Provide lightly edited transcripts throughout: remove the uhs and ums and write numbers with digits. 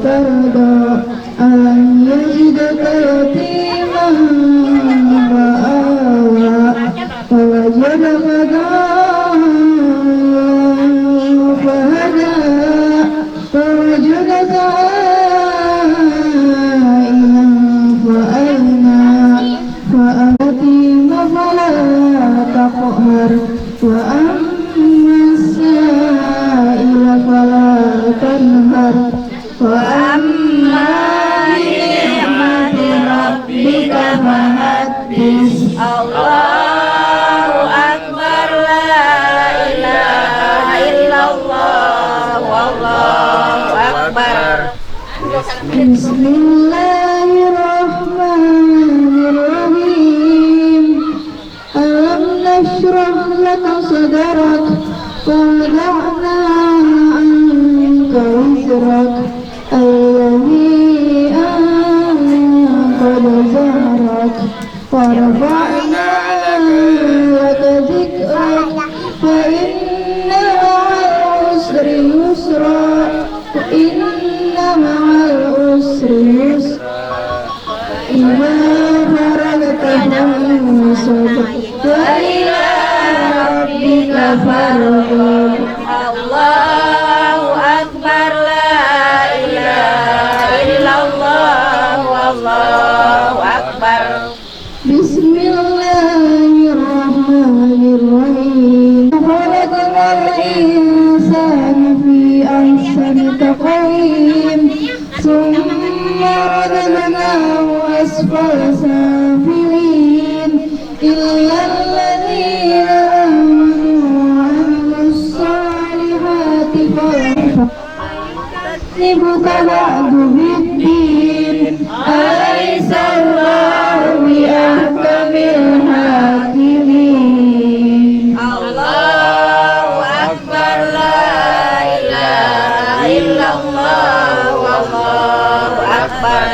فترضى ألم يجدك يتيما فآوى ووجدك ضالا فهدى فوجدك عائلا فأغنى فأتيم فلا تقهر وأما السائل فلا تنهر وأما بنعمة ربك فحدث Allahu Akbar, la ilaha illallah, wallahu akbar. Bismillahirrahmanirrahim. Alam nashrah laka sadrak wa wada'na anka wizrak alladhi anqadha zahrak wa rafa'na laka dhikrak fa inna ma'al usri yusra wa inna ma'al usri yusra idza faragta fansab wa ila rabbika farghab. Allahu Akbar, la ilaha illallah, wallahu akbar. Bismillahirrahmanirrahim. Khalaqal insana fi ahsani taqwim. Thumma radadnahu asfala safilin. Illa alladhina amanu wa amilus salihati falyu'minu ba'du bid-din. Alaysa Allahu bi'ahkamil hakimin. Allahu Akbar, la ilaha illallah, wallahu akbar.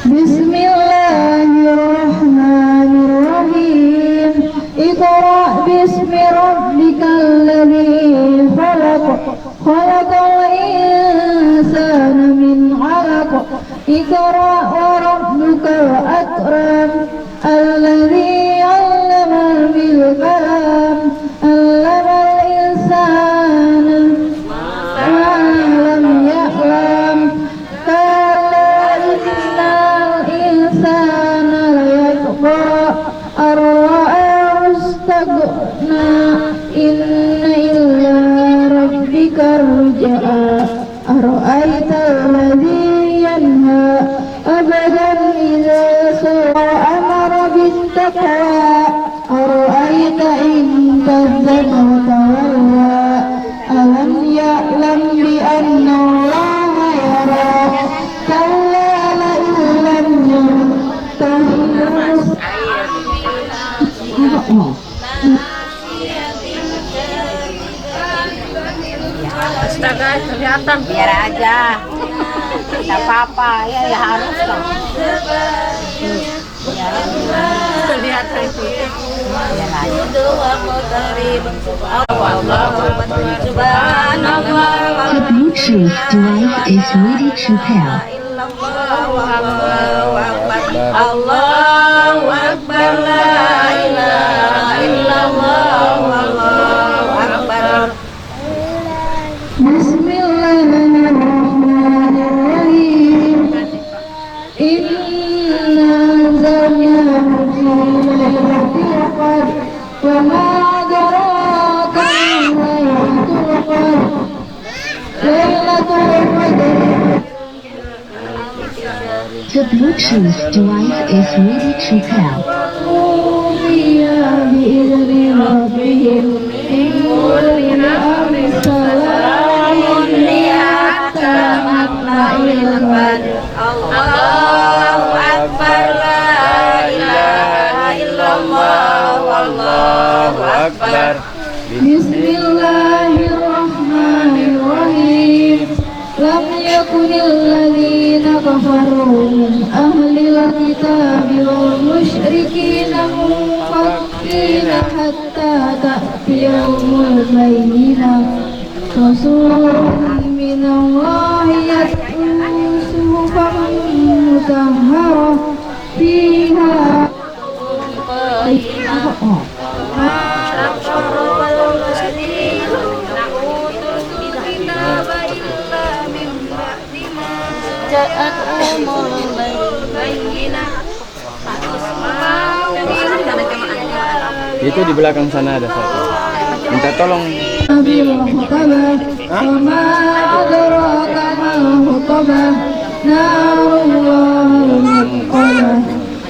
Bismillahirrahmanirrahim. Iqra bismi rabbikal ladzi khalaq. Khalaqal insana min 'alaq. Iqra wa rabbukal akram. Alladzi 'allama bil qalam. 'allamal insana ma lam ya'lam. Kalla innal insana layatgha ar-ra'ahu istaghna. Inna ila rabbika ruj'a. Ara'aita alladhi yanha abadan idza sa'a amara bit-taqwa. Ara'aita in kadzdzaba wa tawalla. Alam ya'lam bi anna Allaha yara. Kalla la illam yantahus. Astaga, kelihatan biar aja. Tidak apa-apa, ya harus dong. Kelihatan itu. Ya The Bluetooth device is ready to pair. Allahu Akbar, la ilaha illallah, wallahu akbar. Bismillahirrahmanirrahim. Inna anzalnahu fi lailatul qadr wa ma adraka ma lailatul qadr. Lailatul qadr. The Bluetooth device is ready to pair. Fiha bi'izni rabbihim min kulli amrin salamun hiya hatta matla'il fajr. Allahu Akbar, la ilaha illallah, wallahu akbar. Bismillahirrahmanirrahim. Lam yakunil ladzina kafaru min ahlil kitabi wal musyrikina munfakina hatta ta'tiyahumul bayyinah. Rasulun minallahi yatlu غرفا مطهرة فيها Itu di belakang sana ada satu. Minta tolong. وما أدراك ما الحطبة نار الله الموقدة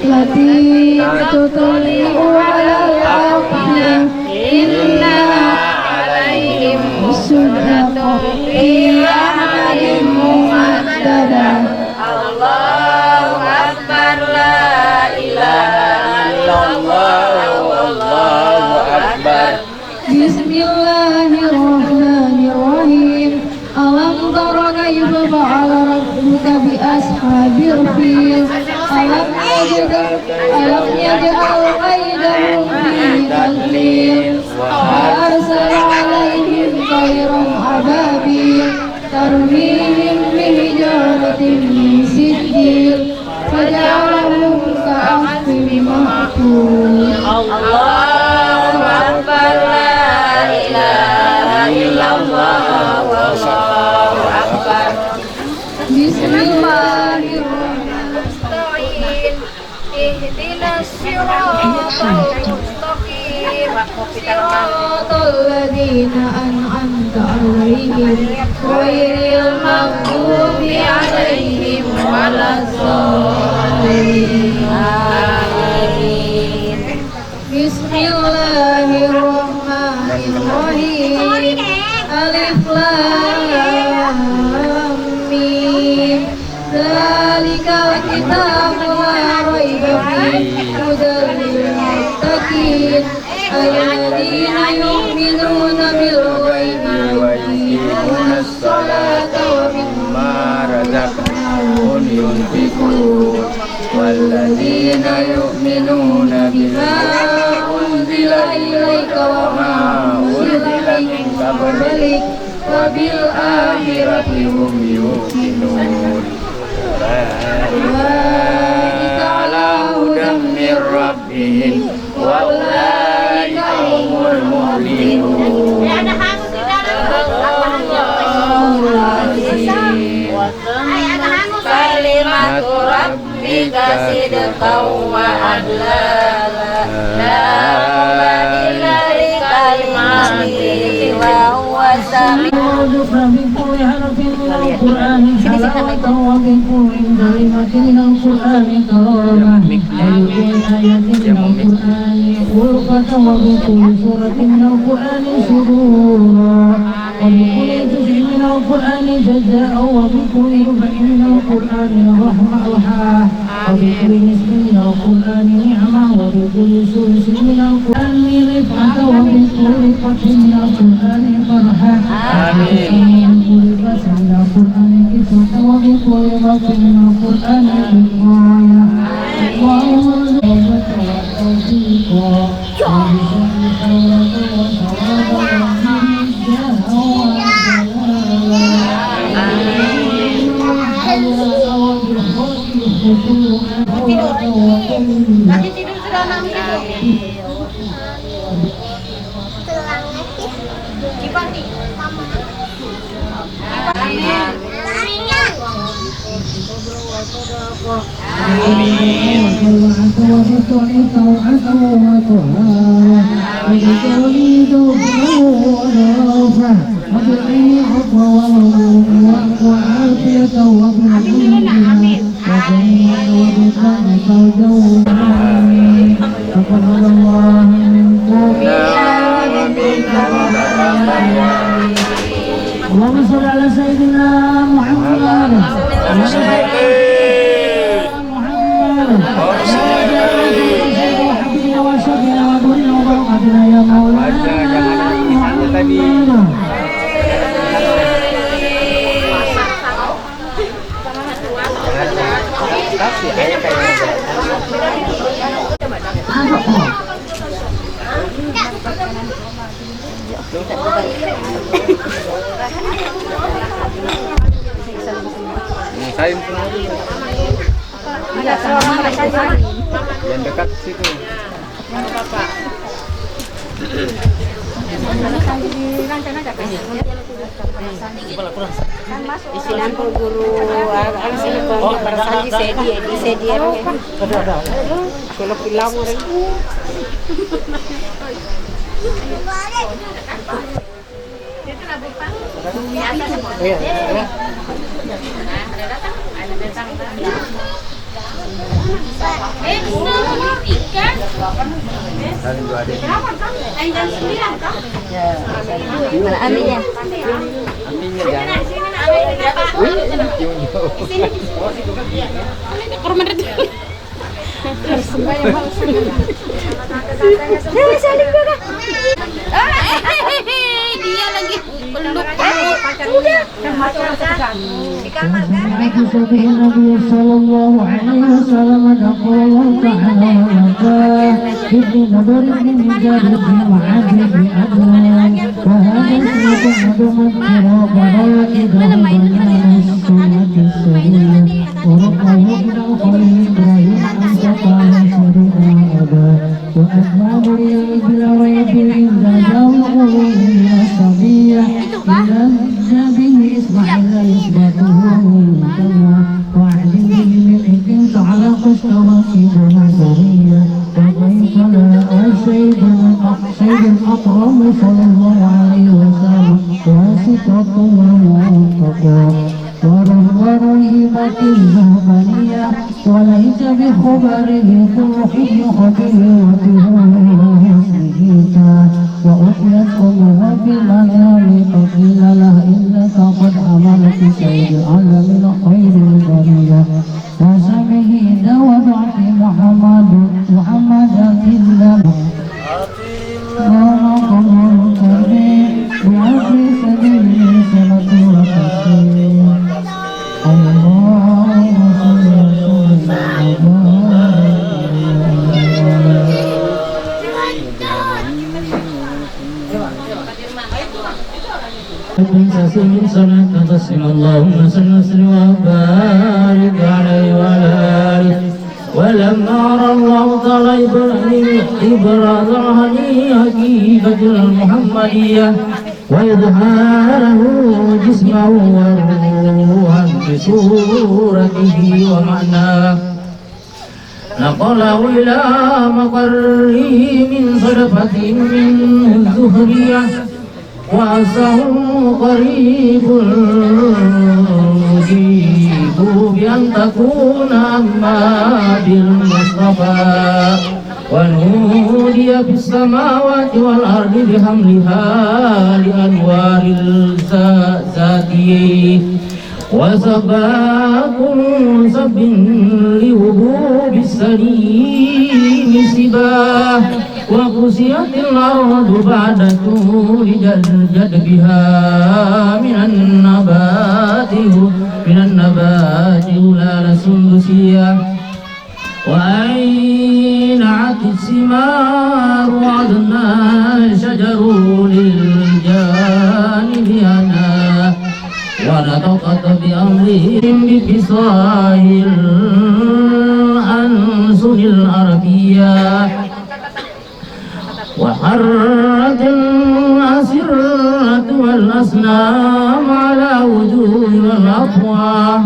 التي تطلع على الأفئدة إنها عليهم مؤصدة في أعمال مؤددة Allahu Akbar, la ilaha illallah, wallahu akbar. Bismillahirrahmanirrahim. Alam tara kaifa fa'ala rabbuka bi ashabil fil. Alam yaj'al kaidahum fi tadlil. Wa arsala 'alaihim tayran ababil tarmihim bi hijaratin min sijil faja'alahum ka'asfin ma'kul. Allahu Akbar, la ilaha illallah, wallahu akbar. Bismillahirrahmanirrahim. Ihdinas siratal mustaqim. Siratal ladzina an'amta 'alaihim ghairil maghdubi 'alaihim waladdallin. Amin. Bismillahirrahmanirrahim. Alif lam mim. Dzalikal kitabu la raiba fihi hudan lil muttaqin alladzina yu'minuna bil ghaibi wa yuqimuna as-salata wa mimma razaqnahum yunfiqun walladzina yu'minuna bima unzila ilaika wa ma unzila min qablik wa bil akhirati hum yuqinun. Ulaika ala hudan min rabbihim wa ulaika humul muflihun. Kalimatu rabbika sidqan wa adla, la mubadila li kalimatihi wa huwa sami'ul من القرآن جزاء وبكل ربع من القرآن رحمة وحاه وبكل نسب من القرآن نعمة وبكل سلس من القرآن رفعة وبكل فتح من القرآن فرحة آمين وبكل بس من القرآن كفة وبكل ضف من القرآن وقاية اللهم ارزقنا والتوفيق وبشر خيرك وثواب Nanti tidur sudah 6 Cipati. اللهم صل على سيدنا محمد وحبيبنا وشفينا ونورنا وبركاتنا يا مولانا Salim semua dulu. Yang dekat situ. Isinan guru anak sini bersanji sedia kalau pilau orang Salim dua adik. Mana aminya? Aminnya jangan. dia lagi peluk به النبي صلى الله عليه وسلم يقول الله تعالى ابن نضر بن جابر بن معاذ بن أدنان وهذا اسمه مذكر وبرائد بيان السنة السبيل ورقه إلى الخليل إبراهيم أنت قال شريعة أبا وأسباب بلا ريب إذا جاءوا من الصبية إلى به إسماعيل يثبته منتهى وأعلم به من إذن على قشرة نظرية وكيف لا السيد الأكرم صلى الله عليه وسلم واسطة ومنتقى ورهيبة الزهبانية وليس بخبره كل حين خبيرته وأتيت أمه بالمنام فقيل له إنك قد عملت سيد العالمين خير البرية وسمه وضعت محمد إلا ورقم الكريم بعفو سبيل سنة وتسليم اللهم صل وسلم صلاة تسلم اللهم صل وسلم وبارك عليه وعلى آله ولما أرى الله تعالى إبراز حقيقة المحمدية وإظهاره جسمه وروحا بصورته ومعناه نقله إلى مقره من صدفة من الزهرية وأسه قريب المجيب بأن تكون أما بالمصطفى ونودي في السماوات والأرض بحملها لأنوار الذاتي وسباق سب لوهوب السليم سباه وقسيت الأرض بعد طول جدبها من النبات هلال سندسية وأينعت الثمار وعدنا شجر للجانب أنا ونطقت بأمرهم بفصاح الأنسن العربية وحرت الأسرة والأصنام على وجوه الأفواه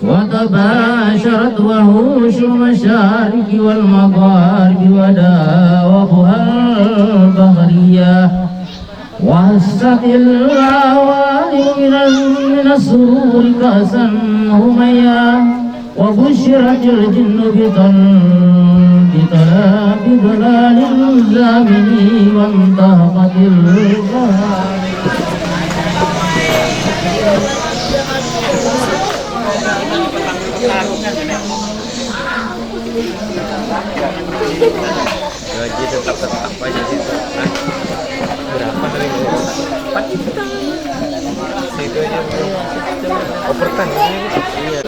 وتباشرت وحوش المشارق والمغارب وداوبها البحرية وهست العوالم من السرور كأسا هميا وبشرت الجن بضلال الزامن وانطهقت الغار Gaji tetap aja situ. Berapa kali? 4 juta. Segitu aja overtime ini. Iya.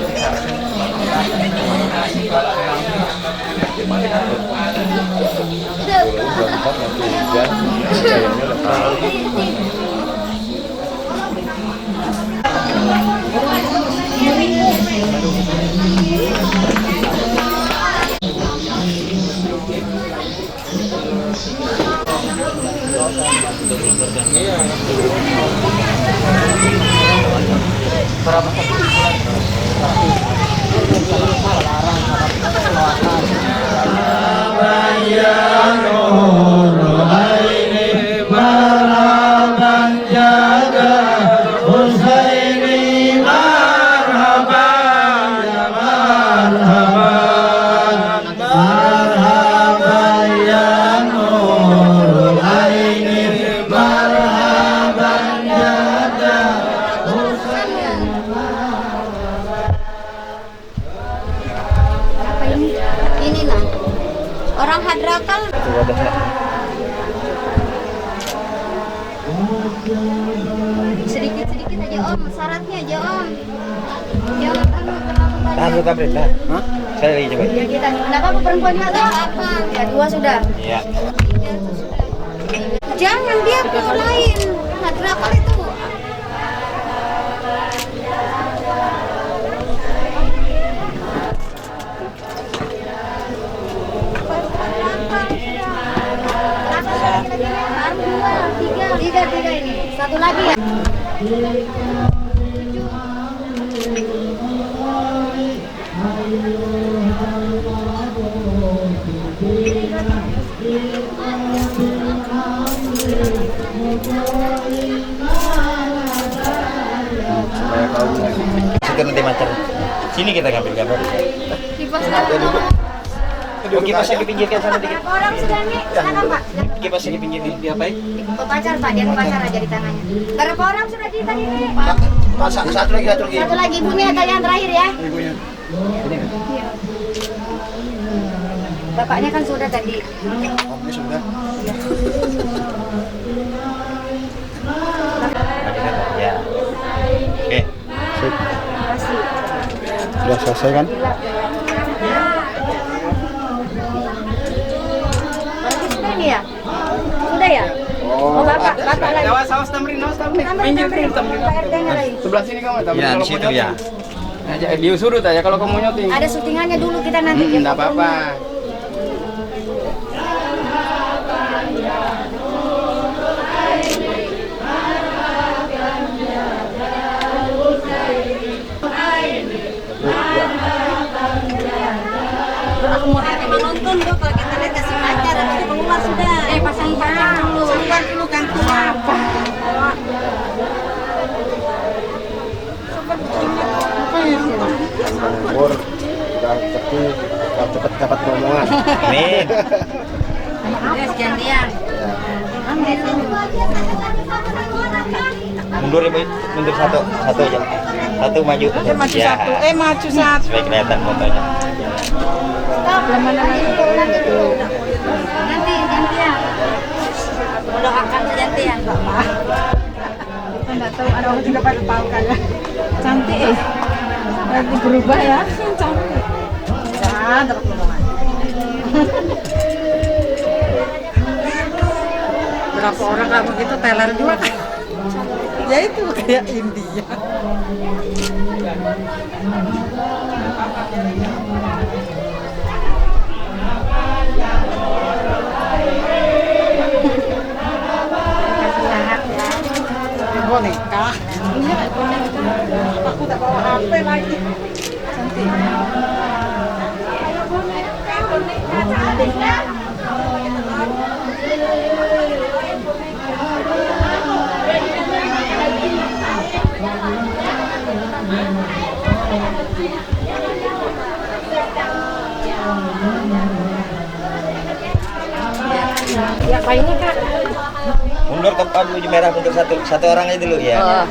Apa ini? Inilah orang Hadrakal. Sedikit-sedikit aja Om, syaratnya aja Om. Jangan terlalu banyak. Tablet dah. Hah? Saya lagi coba. Ya kita, kenapa perempuannya atau apa? Ya 2 sudah. Iya. Jangan dia ke lain. Hadrakal itu. Tiga ini. Satu lagi ya. Situ nanti macet. Sini kita ngambil gambar. Kipasnya dipinggirkan sana dikit. Berapa orang sudah nih? Silakan Pak. Kipasnya dipinggirin diapain? Pepacar Pak, dia pepacar aja di tangannya. Berapa orang sudah di tadi nih? Satu lagi. Satu lagi ibunya atau yang terakhir ya? Ibunya. Iya. Bapaknya kan sudah tadi. Omnya sudah. Ya. Oke. Sip. Sudah selesai kan? Sudah nih ya? Sudah ya? Oh, bapak lagi. Awas tamrin. PRT-nya lagi. Sebelah sini kamu tamrin. Ya, kalau di situ mau ya. nyuting. Dia surut aja kalau kamu nyuting. Ada syutingannya dulu kita nanti. Enggak apa-apa. Aku mau nonton dong kalau kita lihat kasih pacar atau keluar sudah. Pasang dulu. Pasang dulu kan apa? Umur udah cepet dapat ngomongan. Amin. Yes, gantian. Mundur ya, Bu. Mundur satu aja. Satu maju. Maju Ya. satu. Maju satu. Supaya kelihatan fotonya. Stop. Nanti dulu. Nanti gantian. Doakan gantian, Bapak. Kita nggak tahu, ada orang juga pada tahu kan ya. Cantik Nanti berubah ya. Cantik. Ya, dapat ngomongan. Berapa orang kayak begitu teler juga kan? Ya itu kayak India. Boneka. Iya, boneka. Aku tak bawa HP lagi. Cantik. Ya, kayaknya Kak. Mundur tempat baju merah, mundur satu orang aja dulu ya.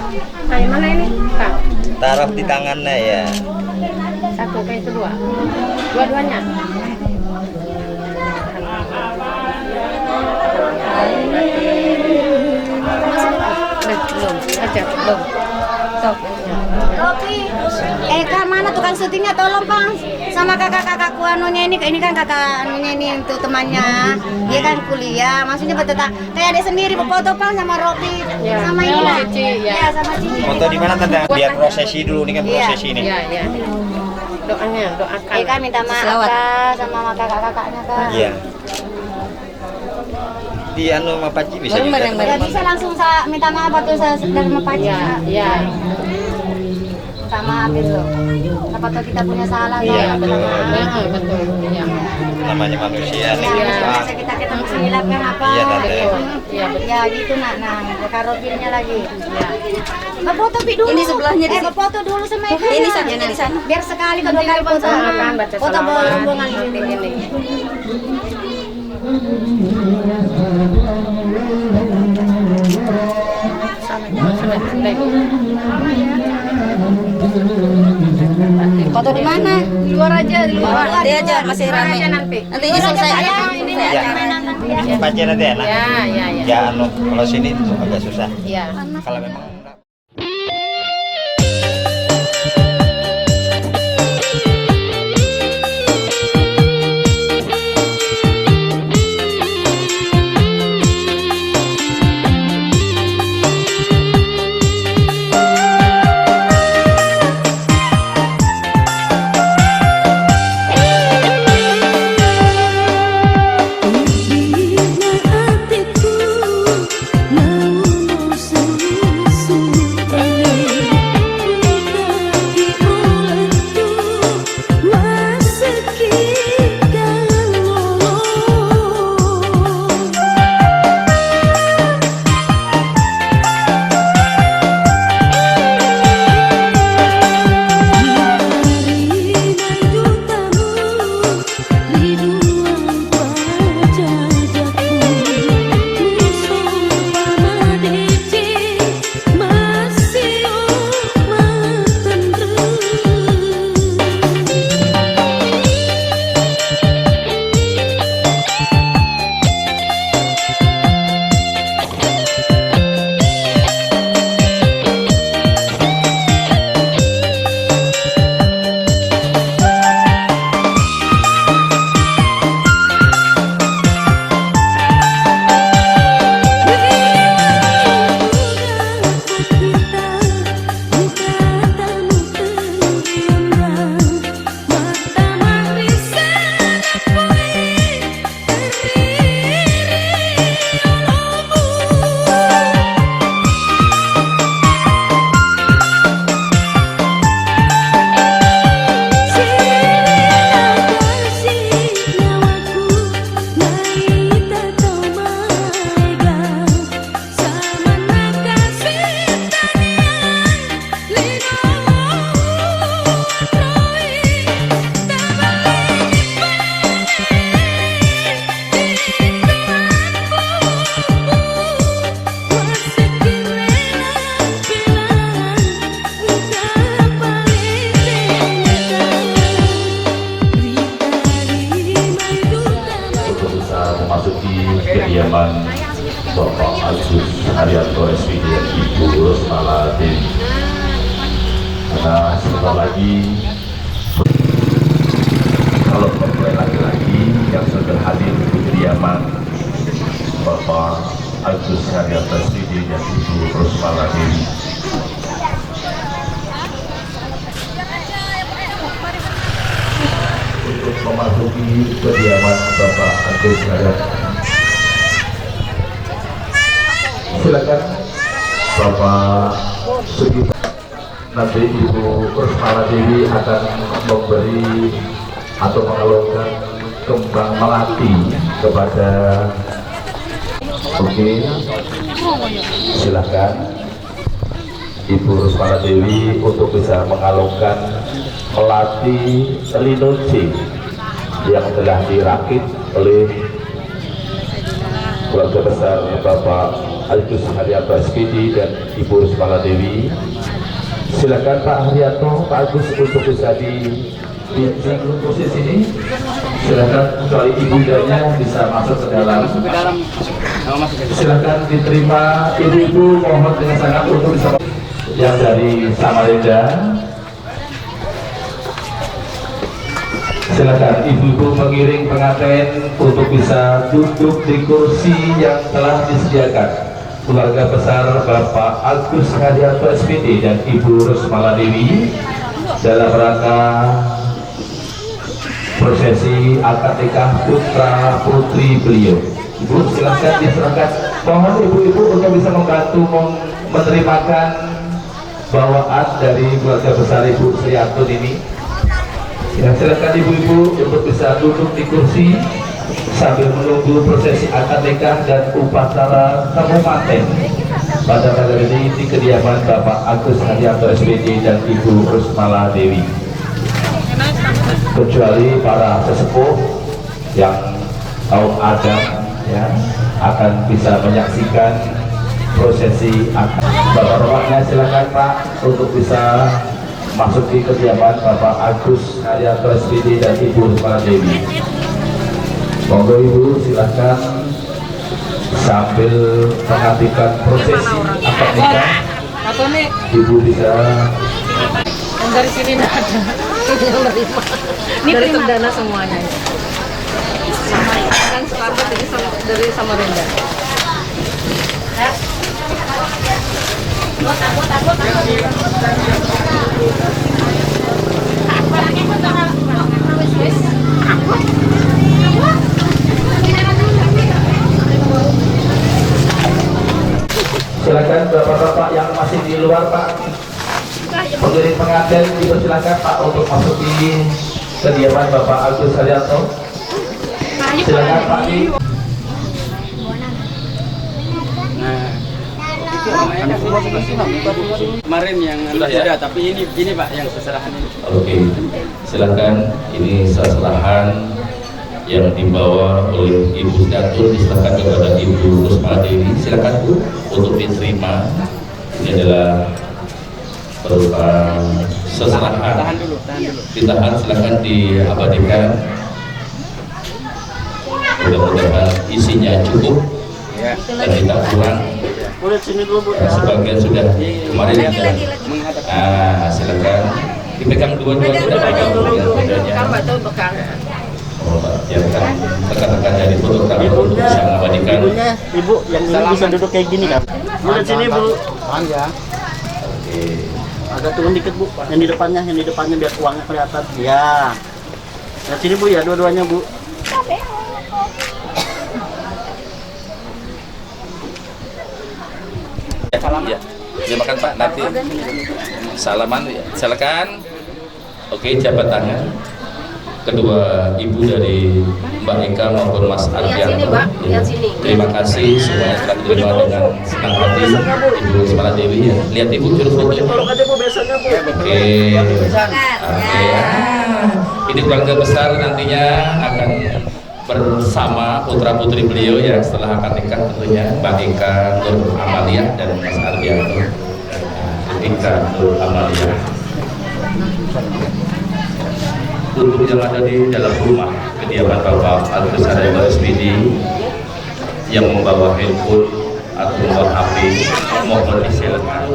Kayak mana ini, Kak? Taruh di tangannya ya. Satu, kayak kedua. Dua-duanya. Belum, aja, belum. Ropi, Kak, mana tukang syutingnya? Tolong Bang, sama kakak-kakakku anunya ini kan kakak anunya ini untuk temannya. Dia kan kuliah, maksudnya bertetap kayak dia sendiri berfoto Bang sama Ropi, sama ini lah. Ya, sama Cici. Foto di mana tante? Biar prosesi dulu, ini kan prosesi ini. Iya. Doakan. Kak minta maaf Kak sama kakak-kakaknya Kak. Iya. Di anu sama Paci bisa juga. Ya bisa langsung minta maaf atau dari sama Paci. Iya. minta maaf gitu. Siapa tahu kita punya salah Iya, kan, minta maaf. betul. Iya. Namanya manusia nih. Ya, biasa kita ketemu silap kan apa? Iya, Tante. Iya, betul. Ya gitu nak, karobilnya lagi. Ya. Foto dulu. Ini sebelahnya di sini. foto dulu sama Eka. Ini saja di sana. Biar sekali atau 2 kali foto. Kan baca Foto selamat. rombongan ini. Foto di mana? Di luar aja, di luar. Nanti aja masih ramai. nanti. Nanti ini selesai. Ini Ya. mainan nanti ya. Pacar nanti enak. Ya. Ya, kalau sini tuh agak susah. Iya. Kalau memang kediaman Bapak Agus Haryanto SPD dan Ibu Rosmala Dewi. Karena sebentar lagi kalau mempelai laki-laki yang sudah hadir di kediaman Bapak Agus Haryanto SPD dan Ibu Rosmala Dewi. Untuk memasuki kediaman Bapak Agus Haryanto, silakan Bapak Sugito. Nanti Ibu Rosmala Dewi akan memberi atau mengalungkan kembang melati kepada. Oke, silakan Ibu Rosmala Dewi untuk bisa mengalungkan melati linoce yang telah dirakit oleh keluarga besar Bapak Agus Haryanto SPD dan Ibu Rosmala Dewi. Silakan Pak Haryanto, Pak Agus untuk bisa dibincang posisi ini. Silakan kecuali ibundanya bisa masuk ke dalam. Silakan diterima ibu-ibu, mohon dengan sangat untuk bisa yang dari Samarinda. Silakan ibu-ibu mengiring pengantin untuk bisa duduk di kursi yang telah disediakan keluarga besar Bapak Agus Haryanto SPD dan Ibu Rosmala Dewi dalam rangka prosesi akad nikah putra putri beliau. Ibu silakan diserahkan. Mohon ibu-ibu untuk bisa membantu menerimakan bawaan dari keluarga besar Ibu Sriatun ini. Ya, silakan ibu-ibu untuk bisa duduk di kursi sambil menunggu prosesi akad nikah dan upacara kabupaten pada kali ini di kediaman Bapak Agus Haryanto SPD dan Ibu Rusmala Dewi. Kecuali para sesepuh yang kaum Adam ya akan bisa menyaksikan prosesi akad. Bapak-bapaknya silakan Pak untuk bisa masuk di kediaman Bapak Agus Haryanto SPD dan Ibu Rusmala Dewi. Monggo Ibu silakan sambil menantikan prosesi akad nikah. Ibu bisa. Yang dari sini nggak ada. Ini dari Terdana semuanya. Kan selamat ini dari Samarinda. Silakan bapak-bapak yang masih di luar Pak, pengiring pengantin dipersilakan Pak untuk masuk di kediaman Bapak Agus Haryanto. Silakan Pak. Kemarin yang sudah, tapi ini Pak yang seserahan ini. Oke, silakan. Ini seserahan yang dibawa oleh Ibu Sriatun diserahkan kepada Ibu Rusmala Dewi. Silakan Bu untuk diterima. Ini adalah berupa seserahan. Tahan dulu. Ditahan, silakan diabadikan. Mudah-mudahan isinya cukup dan tidak kurang. Sebagian sudah kemarin ada. Silakan dipegang dua-duanya. Biarkan rekan-rekan dari fotografer untuk bisa mengabadikan. Ibu yang ini bisa duduk kayak gini kan? Lihat sini Bu. Ya. Oke. Agak turun dikit Bu. Yang di depannya biar uangnya kelihatan. Ya. Lihat sini Bu ya, dua-duanya Bu. Ya, silakan Pak, nanti salaman ya. Silakan. Oke, jabat tangan. Kedua ibu dari Mbak Eka maupun Mas Ardianto. Ya. Terima kasih semuanya telah diterima dengan senang hati Ibu Rusmala Dewi ya. Lihat Ibu juru foto. Oke. Ini keluarga besar nantinya akan bersama putra putri beliau yang setelah akad nikah tentunya Mbak Eka Nur Amalia dan Mas Ardianto. Eka Nur Amalia. Untuk yang ada di dalam rumah kediaman Bapak Agus Haryanto SPD yang membawa handphone atau membawa HP mohon disilakan.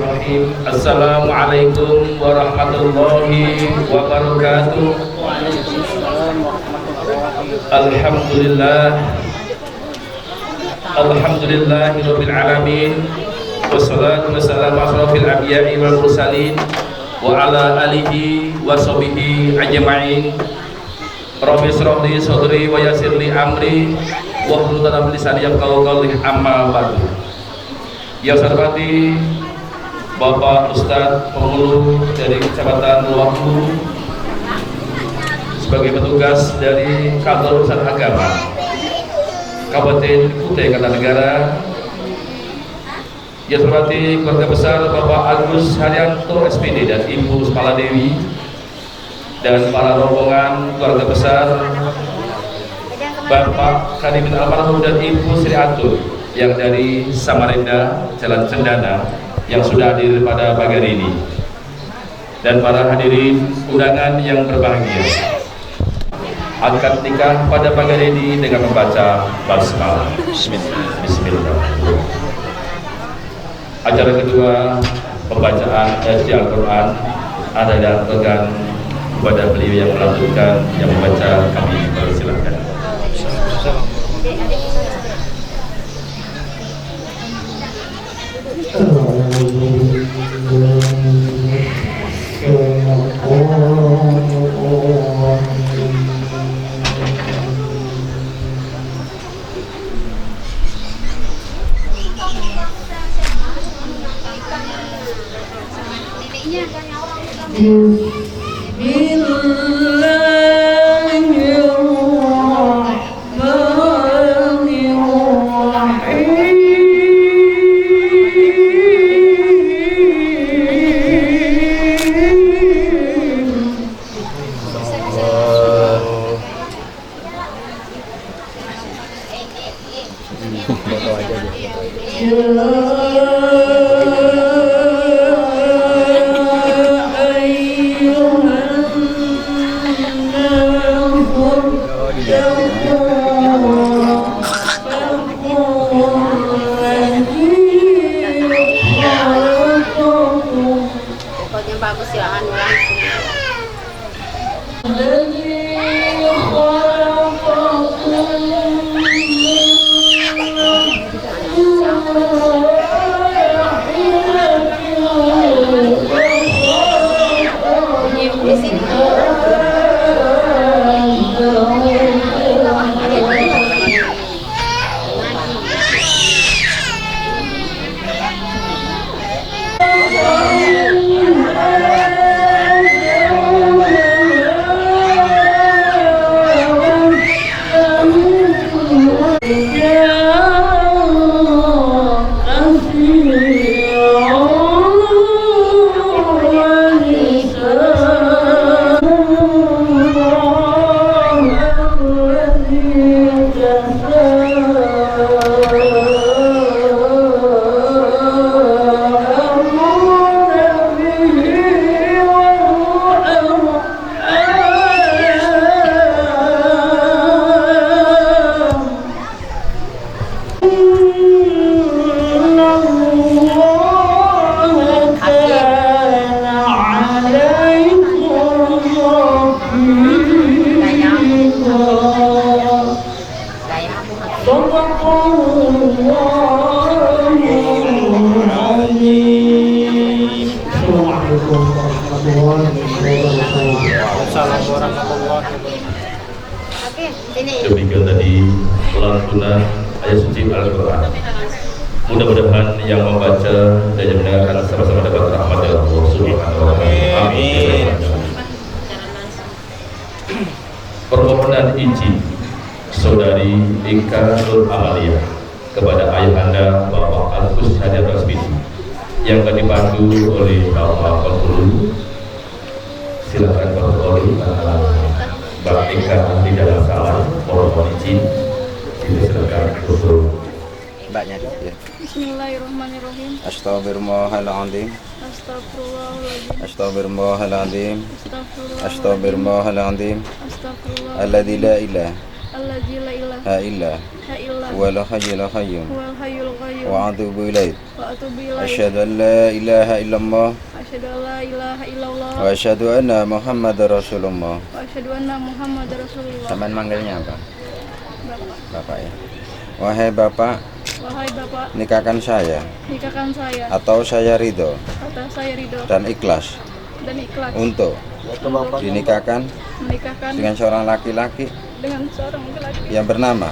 Assalamualaikum warahmatullahi wabarakatuh. Alhamdulillahirabbil alamin wassalatu wassalamu asrofil anbiya'i wal mursalin wa ala alihi wa sahbihi ajma'in. Rabbi shrah li sadri wa yassir li amri wa hlul 'uqdatam min lisani yafqahu qawli, amma ba'du. Yang saya hormati Bapak Ustadz Pengulu dari Kecamatan Luwaku sebagai petugas dari Kantor Urusan Agama Kabupaten Kutai Kartanegara. Yang hormati keluarga besar Bapak Agus Haryanto SPD dan Ibu Rusmala Dewi dan para rombongan keluarga besar Bapak Kadimin Almarhum dan Ibu Sriatun yang dari Samarinda, Jalan Cendana yang sudah hadir pada pagi hari ini, dan para hadirin undangan yang berbahagia. Akad nikah pada pagi hari ini dengan membaca basmalah. Bismillah. Acara kedua, pembacaan ayat Al-Quran, ada dan tegan kepada beliau yang melanjutkan, yang membaca, kami persilakan. 2, Pokoknya bagus ya anu langsung. Demikian tadi lantunan ayat suci Al-Quran. Mudah-mudahan yang membaca dan yang mendengarkan sama-sama dapat rahmat dari Allah Subhanahu wa Ta'ala. Amin. Permohonan izin Saudari Ika Nur Amalia kepada ayahanda Bapak Alkus Hadiat Rasbidi yang akan dipandu oleh Bapak Penghulu. Silakan Bapak Penghulu. Mbak Ika tidak ada salah, mohon izin. Silakan Bapak. Mbaknya dulu ya. Bismillahirrahmanirrahim. Astagfirullahaladzim. Astagfirullahaladzim. Astagfirullahaladzim. Astagfirullahaladzim. Astagfirullahaladzim. Astagfirullah. Alladzi la ilaha Alladzi la ilaha illa illa wal hayyul qayyum huwal hayyul qayyum. wa atubu ilaik. Wa atubu ilaih. Asyhadu an la ilaha illallah Asyhadu an la ilaha illallah. wa asyhadu anna Muhammadar Rasulullah. Wa asyhadu anna Muhammadar Rasulullah. Sampean manggilnya apa? Bapak. Bapak ya. Wahai Bapak, Wahai Bapak, nikahkan saya nikahkan saya atau saya ridho atau saya ridho dan ikhlas dan ikhlas untuk dinikahkan menikahkan dengan seorang laki-laki dengan seorang laki-laki yang bernama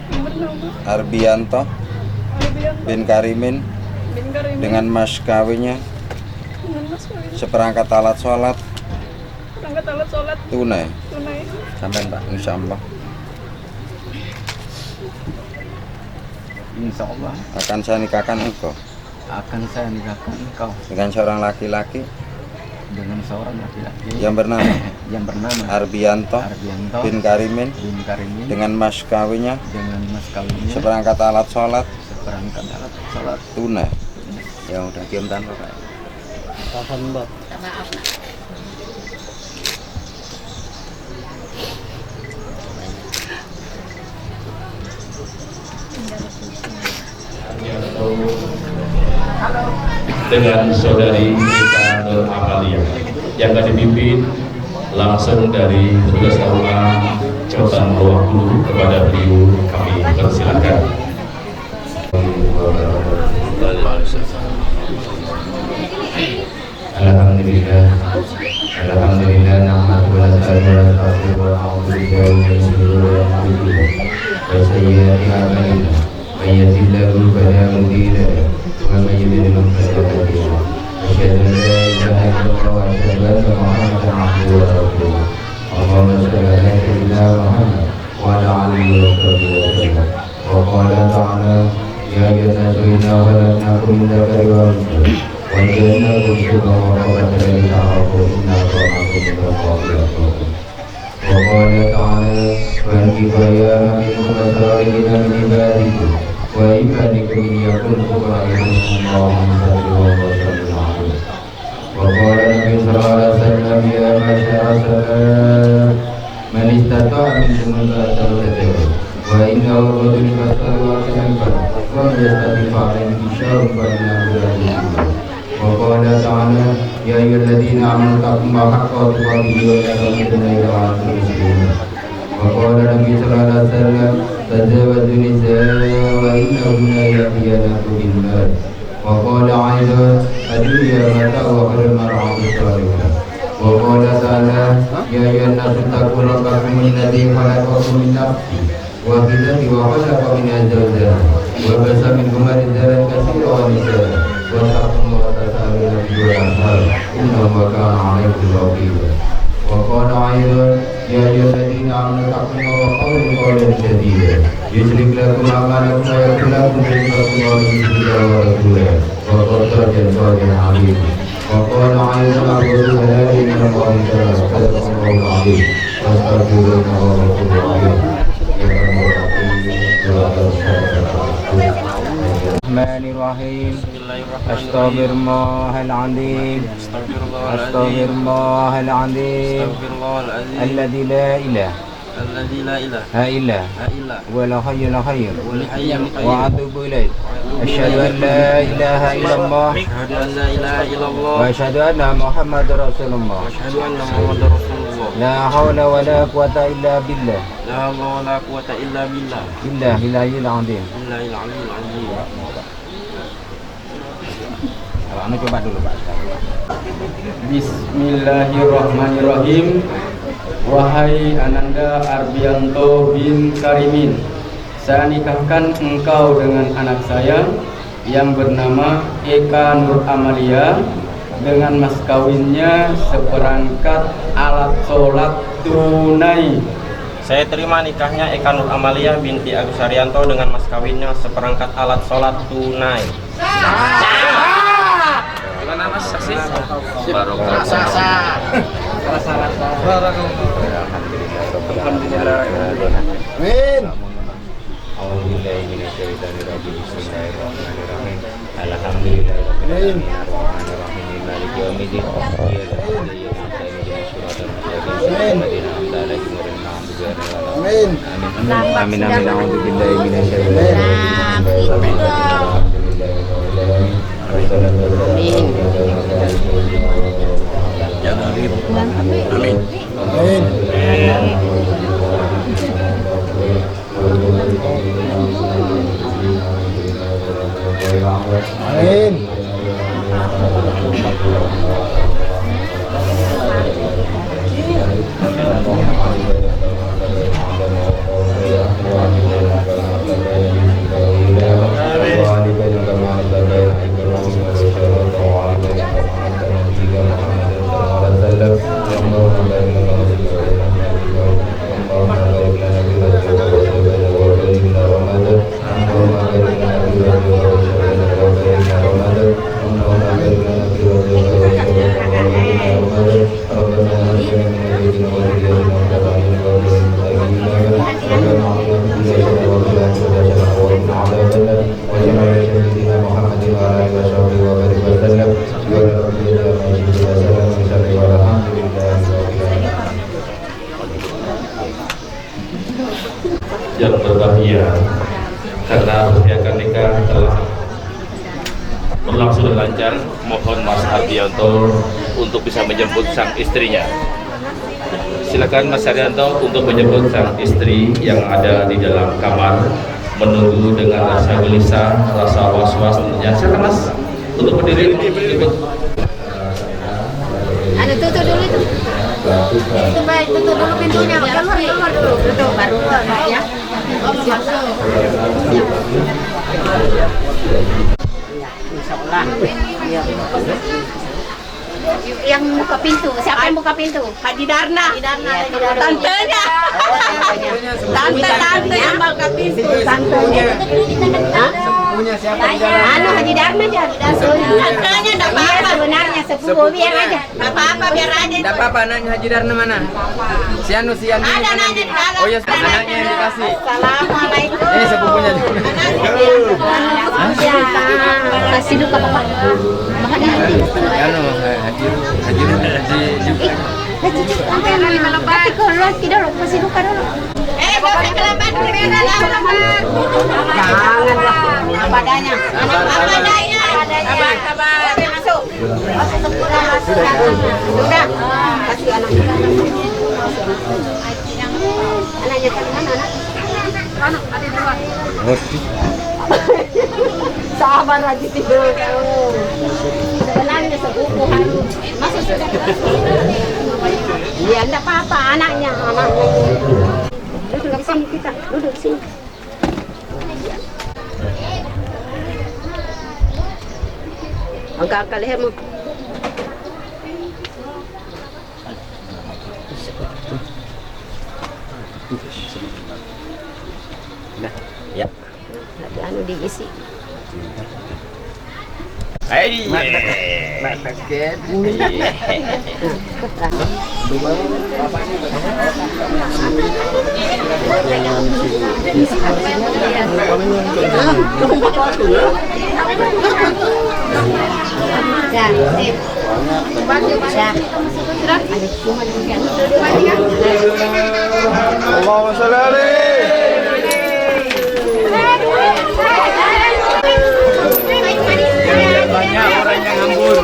yang bernama Arbianto Arbian bin Karimin bin Karim dengan mas kawinnya dengan mas kawin seperangkat alat sholat perangkat alat sholat tunai. tunai. Sampai Pak, insya Allah Insya Allah akan saya nikahkan engkau akan saya nikahkan engkau dengan seorang laki-laki dengan seorang laki-laki yang bernama yang bernama Arbianto Arbianto bin Karimin bin Karimin dengan mas kawinnya dengan mas kawinnya seperangkat alat sholat seperangkat alat sholat tunai. Ya udah diam tanpa Pak. Tahan Mbak. Dengan Saudari Ika Nur Amalia yang akan dipimpin langsung dari petugas KUA Kecamatan Bawakulu. Kepada beliau kami persilakan. Alhamdulillah, alhamdulillah, nahmadu wa nasta'inuhu wa na'udzubillahi min shururi anfusina wa sayyiati a'malina. May yahdihillahu fala mudilla lahu wa may yudlil fala hadiya lahu. Asyhadu an la ilaha ilaha illallah wa asyhadu anna Muhammadan abduhu wa rasuluh. Allahumma shalli ala sayyidina Muhammad wa ala alihi wa sahbihi wa sallam. Wa qala ta'ala ya ayyuhan inna khalaqnakum min dzakarin wa untha wa ja'alnakum shu'uban wa qabailan lita'arafu inna akramakum indallahi وقال تعالى فانكحوا الأيام منكم والصالحين من عبادكم وإمائكم إن يكن فقراء يغنيهم الله من فضله ويغفر لهم. وقال النبي صلى الله عليه وسلم يا معشر الشباب من استطاع منكم الباءة فليتزوج وإنه الرجل فاستطاع كنفا ومن يستطع فعليه بشار فإنه لا يجوز. وقال تعالى يا أيها الذين آمنوا اتقوا الله حق تقاته ولا تموتن إلا وأنتم مسلمون. وقال النبي صلى الله عليه وسلم تزوجوا النساء وإنهن يأتينكم بالمال. وقال أيضا الدنيا متاع وخير المرعى الصالحة. وقال تعالى يا أيها الناس اتقوا ربكم الذي خلقكم من نفس واحدة وخلق منها زوجها وبث منهما رجالا كثيرا ونساء واتقوا الله تساءلون به والأرحام إن الله كان عليكم رقيبا. وقال أيضا يا أيها الذين آمنوا اتقوا الله وقولوا قولا سديدا يصلح لكم أعمالكم ويغفر لكم ذنوبكم ومن يطع الله ورسوله فقد فاز فوزا عظيما. وقال أيضا أقول لا إله إلا الله صدق الله العظيم واستغفر الله ورسوله الرحيم. الرحمن الرحيم أستغفر الله العظيم أستغفر الله العظيم الذي لا إله إلا هو الحي القيوم وأتوب إليه أشهد أن لا إله إلا الله وأشهد أن محمد رسول الله لا حول ولا قوة إلا بالله إلا العلي العظيم. Anu coba dulu Pak. Bismillahirrahmanirrahim. Wahai Ananda Arbianto bin Karimin, saya nikahkan engkau dengan anak saya yang bernama Eka Nur Amalia dengan mas kawinnya seperangkat alat sholat tunai. Saya terima nikahnya Eka Nur Amalia binti Agus Haryanto dengan mas kawinnya seperangkat alat sholat tunai. Gimana mas saksi? Barokah. Alhamdulillah. Amin. Amin. A'udzubillahi minasyaitonir rajim. Amin. Yang berbahagia karena persiapan nikah telah berlangsung lancar. Mohon Mas Haryanto untuk bisa menjemput sang istrinya. Silakan Mas Haryanto untuk menjemput sang istri yang ada di dalam kamar menunggu dengan rasa gelisah, rasa was-was tentunya. Silakan Mas untuk berdiri ikut. Ada tutup dulu itu. Itu baik, tutup dulu pintunya. Keluar dulu. Tutup baru ya. Yang buka pintu. Siapa yang buka pintu? Haji Darna. Tantenya. Tante yang buka pintu. Tantenya. Sepupunya siapa di dalam? Anu Haji Darna aja. Tantenya enggak apa-apa. Sebenarnya sepupu biar aja. Enggak apa-apa biar aja. Enggak apa-apa, anaknya Haji Darna mana? Si Anu Ada anaknya di dalam. Oh iya, anaknya yang dikasih. Assalamualaikum. Ini sepupunya. Kasih dulu Papa. Makanya Anu Haji juga. tapi kalau tidak lo kasih duka dulu. Bapak kelabat berbeda lah. Janganlah. Apa adanya. Apa adanya. Sabar. Masuk. Sudah. Kasih anak kita. Anaknya kan mana anak? Ada dua. Sabar aja tidur kamu. Sebenarnya sepupu harus masuk sudah. Ya enggak apa-apa anaknya. Duduk sini kita, duduk sini. Angkat lehermu. Nah, ya. Ada anu diisi. Hai. Mak basket. Allahumma shalli alaihi. Banyak orang yang nganggur.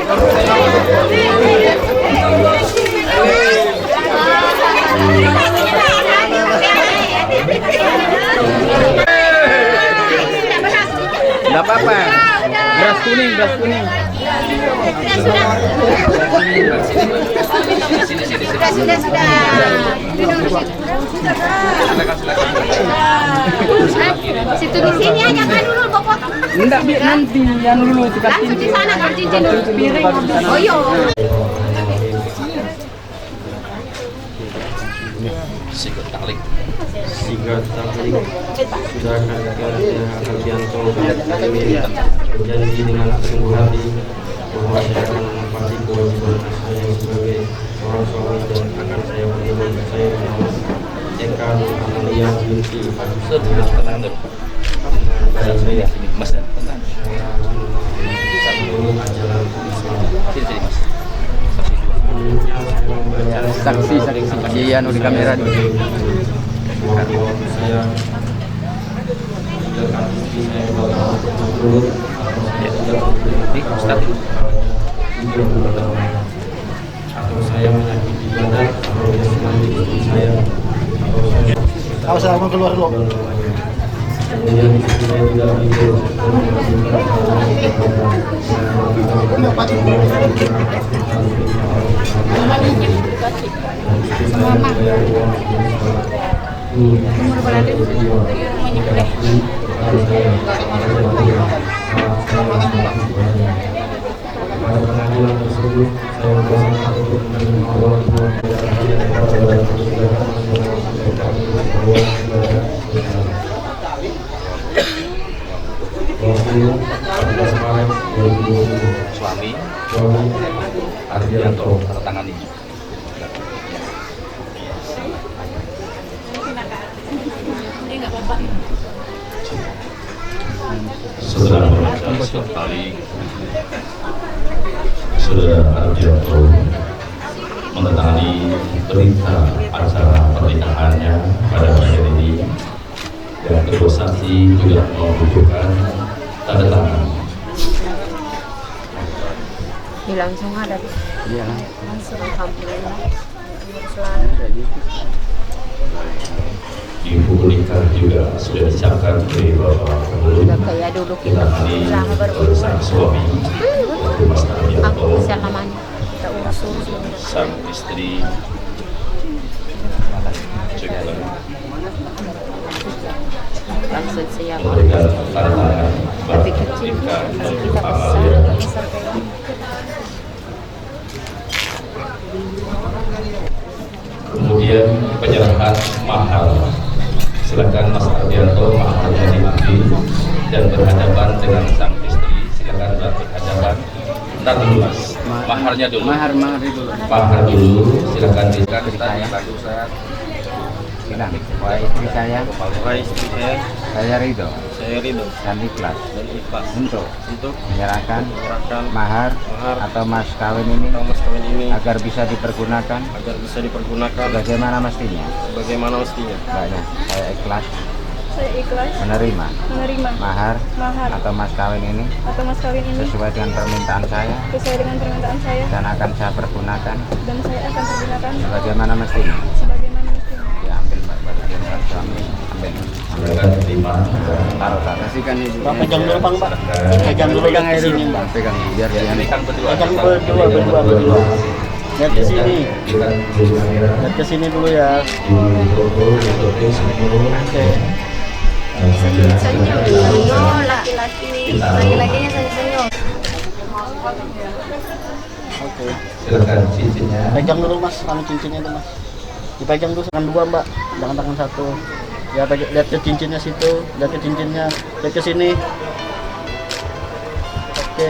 Enggak apa-apa. Beras kuning. Sudah. Situ di sini aja kan dulu pokok. Enggak, biar nanti yang dulu tukar Langsung di sana kan cincin dulu. Oh iya. Sigat talik sudah Hardianto berjanji dengan sungguh hati bahwa saya akan menepati kewajiban saya sebagai seorang suami dan akan saya beriman saya merawat Eka Nur Amalia binti Agus dengan pada saya Mas seluruh ajaran Islam. saksi di anu di kamera di saya atau saya menyakiti badan atau jasmani istri saya Kalau saya mau keluar dulu. kemudian istri saya tidak tidur pada pengadilan tersebut saya bersepakat untuk menerima orang tua Suami Ardianto tanda tangan ini. Saudara sekali, Saudara Ardianto menandatangani berita acara pernikahannya pada hari ini, dan kedua saksi juga membutuhkan tanda tangan. Langsung ada. Iya. Langsung alhamdulillah. Di buku nikah juga sudah disiapkan oleh Bapak Gubernur. Udah kayak dulu kita Ditangani lama oleh berumur. sang suami, yaitu Mas Aku Ardianto, bisa namanya. Kita urus-urus. sang istri juga Langsung siap. memberikan tanda tangan Tapi Bapak kecil Eka masih Nur kita Amalia. besar. kemudian penyerahan mahar. Silakan Mas Ardianto maharnya diambil dan berhadapan dengan sang istri. Silakan berhadapan. Ntar dulu Mas, maharnya dulu. Mahar dulu. Mahar dulu. Silakan Istri saya. Bilang, wahai istri saya, saya ridho dan ikhlas untuk menyerahkan mahar atau mas kawin ini agar bisa dipergunakan sebagaimana mestinya. Banyak saya ikhlas menerima mahar atau mas kawin ini sesuai dengan permintaan saya dan akan saya pergunakan sebagaimana mestinya. Diambil bagian suami, ambil. silakan terima. Taruh, kasihkan ibu. Bang, pegang dulu Bang, Pak. Pegang dulu lihat ke sini, Bang. Pegang biar dia Pegang berdua. Pegang berdua. Lihat ke sini. Lihat ke sini dulu ya. Oke. Senyum, laki-lakinya senyum. Oke. Silakan cincinnya. Pegang dulu Mas, anu cincinnya itu Mas. Dipegang dulu tangan dua Mbak, jangan tangan satu. Ya lihat ke cincinnya situ, lihat ke cincinnya, lihat ke sini. Oke.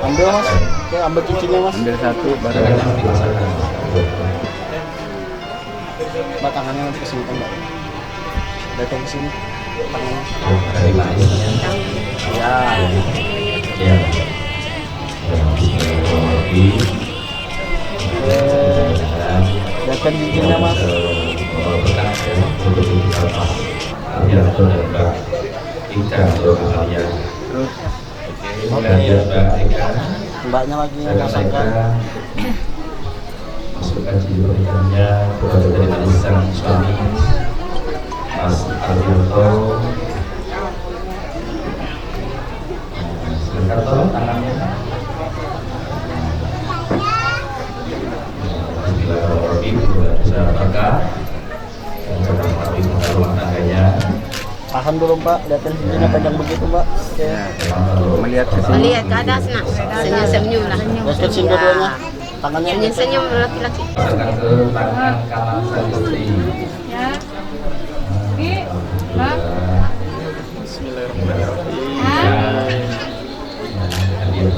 Ambil Mas, oke ambil cincinnya Mas. ambil satu baru Silakan dipasangkan. Mbak tangannya nanti ke sini Mbak. Lihat ke sini, tangannya. Terima isinya. Ya. Ya. Bismillahirrahmanirrahim. Lihat kan cincinnya Mas. Berkas ya untuk kita Pak Ardianto dan Mbak Ika untuk kalian. terus Oke, dan Mbak Ika. Mbaknya lagi Silakan masangkan. Ika masukkan cincin pernikahannya kepada dari sang suami Mas Ardianto. Silakan tolong tangannya. Bismillahirrahmanirrahim. Sudah bisa berkah dan berkah rumah tangganya. Tahan dulu Mbak, lihatin cincinnya pegang begitu Mbak. Oke. melihat ke sini. Melihat ke atas nak, senyum-senyum lah. Lihat ke sini dua-duanya. Tangannya Senyum-senyum laki-laki. Pasangkan ke tangan kanan sang istri. Ya. Oke. Bang.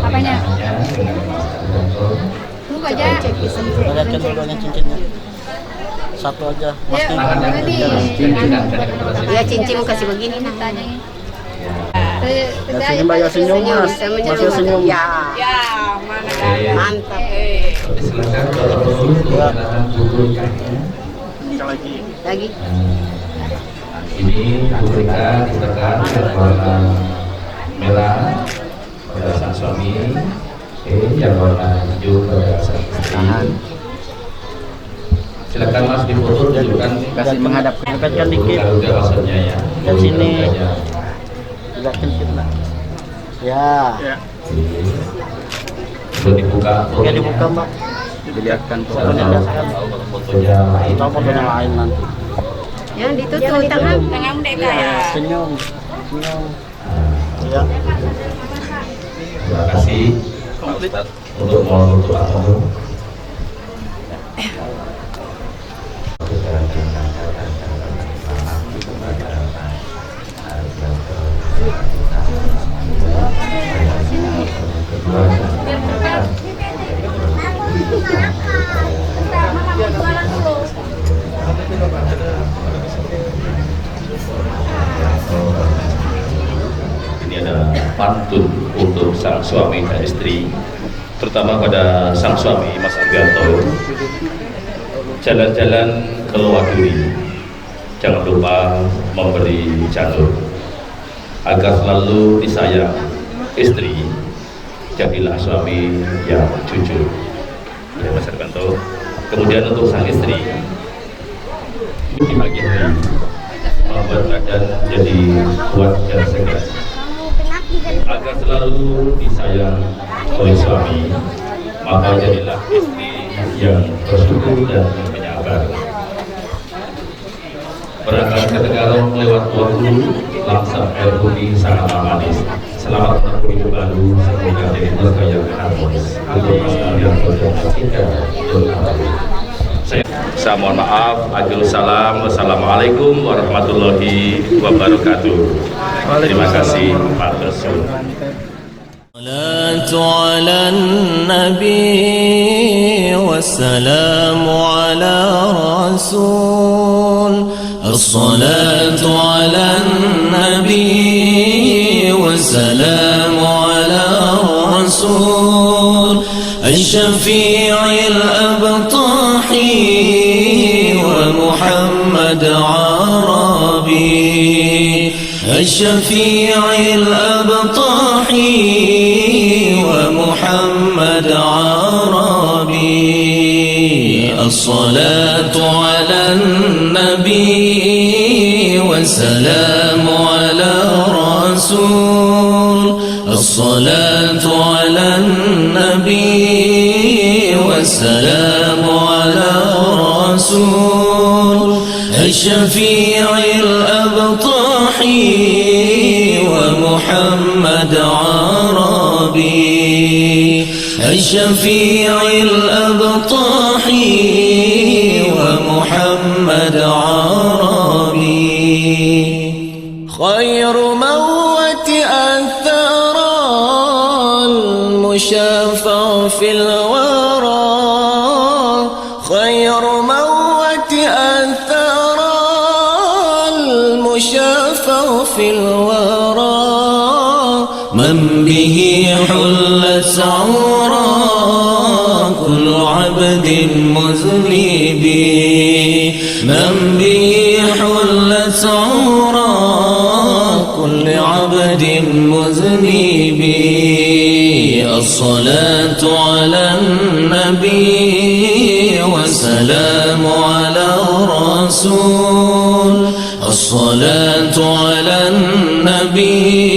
Apanya? Tunggu aja. lihatkan dua-duanya cincinnya. Satu aja. Mas Ya cincin kasih begini nak. Lihat sini Mbak ya senyum Mas. Masih senyum. Ya, mantap. Silakan kalau perlu silakan bubur ikannya. Lagi. Ini bubur ikan ditekan warna merah pada sang suami, yang warna hijau pada sang istri. Silakan Mas difoto tunjukkan Kasih menghadap ke Dekatkan dikit. garuda maksudnya ya. Lihat sini. Garudanya. Lihatkan dikit Mbak. Ya. Sudah dibuka. Oke dibuka Mbak. dilihatkan tuh. Fotonya lihatkan. Fotonya lain. Tahu fotonya lain nanti. Yang ditutup tangan. Ya, senyum. Senyum. Ya. Terima kasih Pak Ustadz untuk menutup acara. Ini adalah pantun untuk sang suami dan istri, terutama pada sang suami Mas Ardianto. Jalan-jalan ke luar duri, jangan lupa memberi janur agar selalu disayang istri. Jadilah suami yang jujur, ya Mas Ardianto. Kemudian untuk sang istri, di pagi hari membuat badan jadi kuat dan segar agar selalu disayang oleh suami, maka jadilah istri yang bersyukur dan menyabar. Berangkat ke Tegalong lewat waktu, langsung air putih sangat manis. Selamat menempuh hidup baru, semoga jadi berkah yang harmonis. Untuk Mas Ardianto dan Mas Ika. Saya Saya mohon maaf. Wassalamualaikum warahmatullahi wabarakatuh. Terima kasih. الصلاة على النبي والسلام على رسول الصلاة على النبي والسلام على رسول الشفيع الأبطح ومحمد عربي الشفيع الأبطح ومحمد عربي الصلاة على النبي والسلام على رسول الصلاة على النبي والسلام على رسول الشفيع الأبطح ومحمد عربي الشفيع الأبطح ومحمد عربي خير موت أثر المشافع في الورى خير موت أثر المشافع في الورى من به حلت عورا كل عبد مذنب من به حلت عورا كل عبد مذنب الصلاة على النبي والسلام على الرسول الصلاة على النبي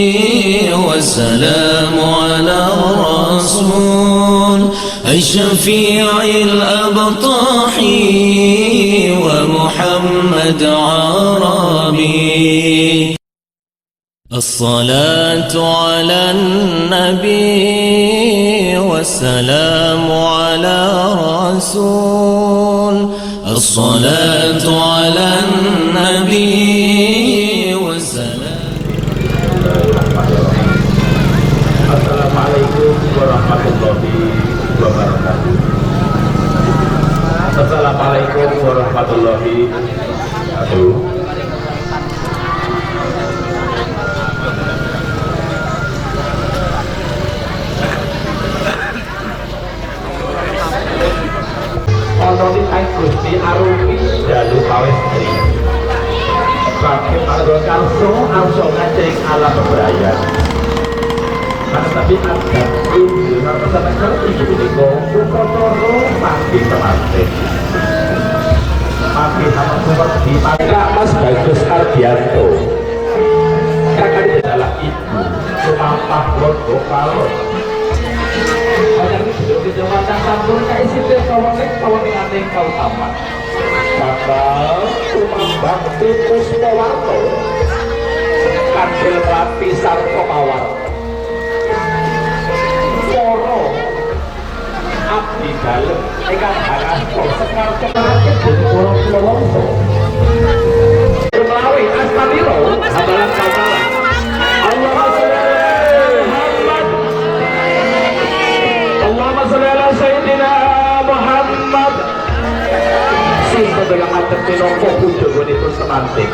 والسلام على الرسول الشفيع الأبطح ومحمد عربي الصلاة على النبي والسلام على رسول الصلاة على النبي والسلام. Assalamualaikum warahmatullahi wabarakatuh. Assalamualaikum warahmatullahi wabarakatuh. Ononin Gusti arupi dalu pawestri. Kakek margo karso arso ngajeng ala bebrayan. Tapi ada ini karena pesan kerja di Bidiko Bukotoro pasti temanten. Pasti sama sempat di Kakak Mas Bagus Ardianto. Kakak adalah ibu Sumapah Logo Palot. Banyak duduk di jembatan Sambung kaisi kawanek aneh kau tamat. Kakak Sumambang Tikus Pewarto. Kandil Rapi Sarko Mawar. Poro abdi dalem ingkang harasto sekar kemarake poro Lowongso melawi astamiro habalan kabalan Allahumma sholli ala sayyidina Muhammad sing sedaya ngaten minangka puja itu semantik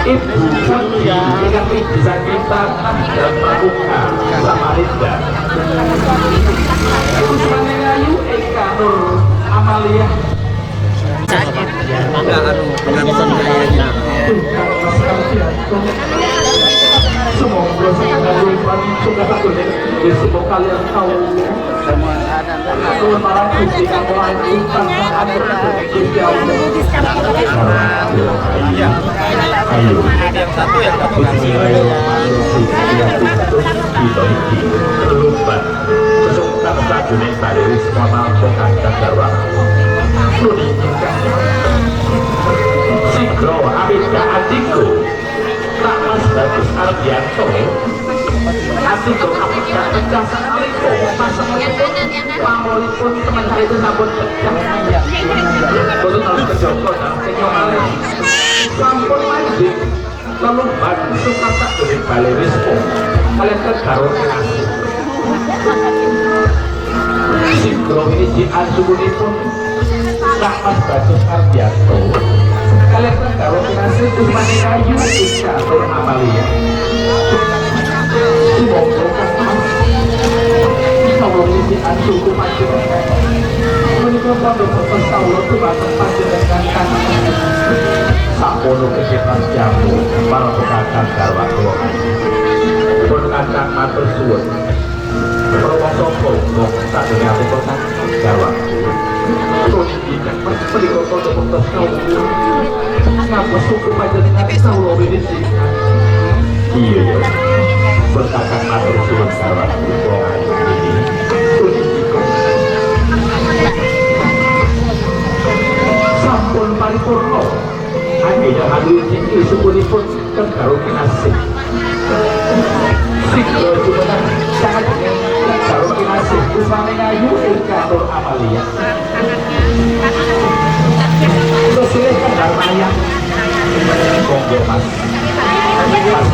Ibu Mulia ingkang bisa kita dan Pramuka Samarinda. Ibu Sumanengayu Eka Nur Amalia. Semoga semoga kalian tahu kebenaran Gusti kang langgeng ayo yang satu ya Sigro Abidka adikku Pak Mas Bagus Ardianto adikku Abidka pecah sekaliku pasangipun pamolipun teman saya itu sampun pecah boten harus kejoko nang kenyomane. Sampun mandi lelumban Sukarta dening Bale Wisnu kalian karo kinasih. Sikro ini ansukunipun Kak Mas Bagus Ardianto kalian karo kinasih Usmane Kayu Ika Nur Amalia. Semoga Kak Mas Saulon ini ansuku panjenengan menika pondok Saulon tubaten panjenengan kan sapono kesetan jamu para pekatan garwa kula pun kandang matur suwun perwasa pondok sadaya pekatan garwa terus iki menika pondok Saulon ngapus suku panjenengan Saulon ini iya ya berkatan matur suwun garwa kula ini sampun paripurna akhirnya hadir tinggi sukunipun kegaro kinasih sikro jumenang sangat kegaro kinasih Usmane Kayu Ika Nur Amalia sesuai Darmaya monggo mas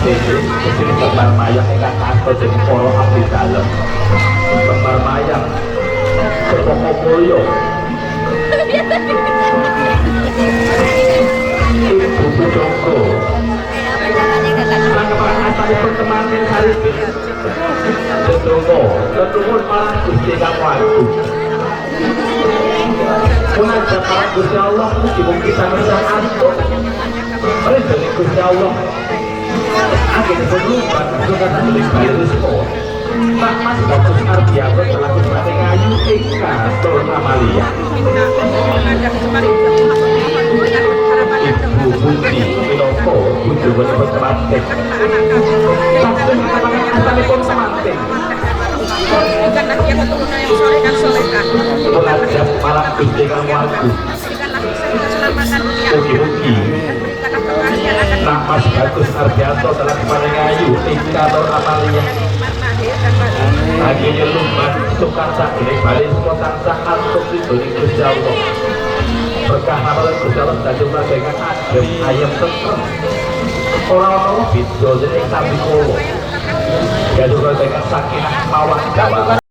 Dede sesuai Darmaya ingkang kantos ing para abdi dalem Darmaya Serpoko Mulya Ibu Budoko Langgapan asalipun temanten saripun Sedongo marang Gusti Kang Wagu Munajat marang Gusti Allah mugi-mugi sampeyan antuk Ridhone Gusti Allah akhiripun lumban Sukarta dening Bale Wisnu Kak Mas Bagus Ardianto selaku Usmane Kayu Ika Nur Amalia Ibu Budi Minoko Budu Bener Semanting Sampun kalangan asalipun Semanting Munajat marang Gusti Kang Wagu mugi-mugi Kak Mas Bagus Ardianto selaku Usmane Kayu Ika Nur Amalia akhirnya lumban Sukarta dening Bale Wisnu tansah antuk ridhone Gusti Allah berkah namalan Gusti Allah dadi majengan adem ayem tentrem ora ana beda dening sami kowo ya durung dengan sakinah mawaddah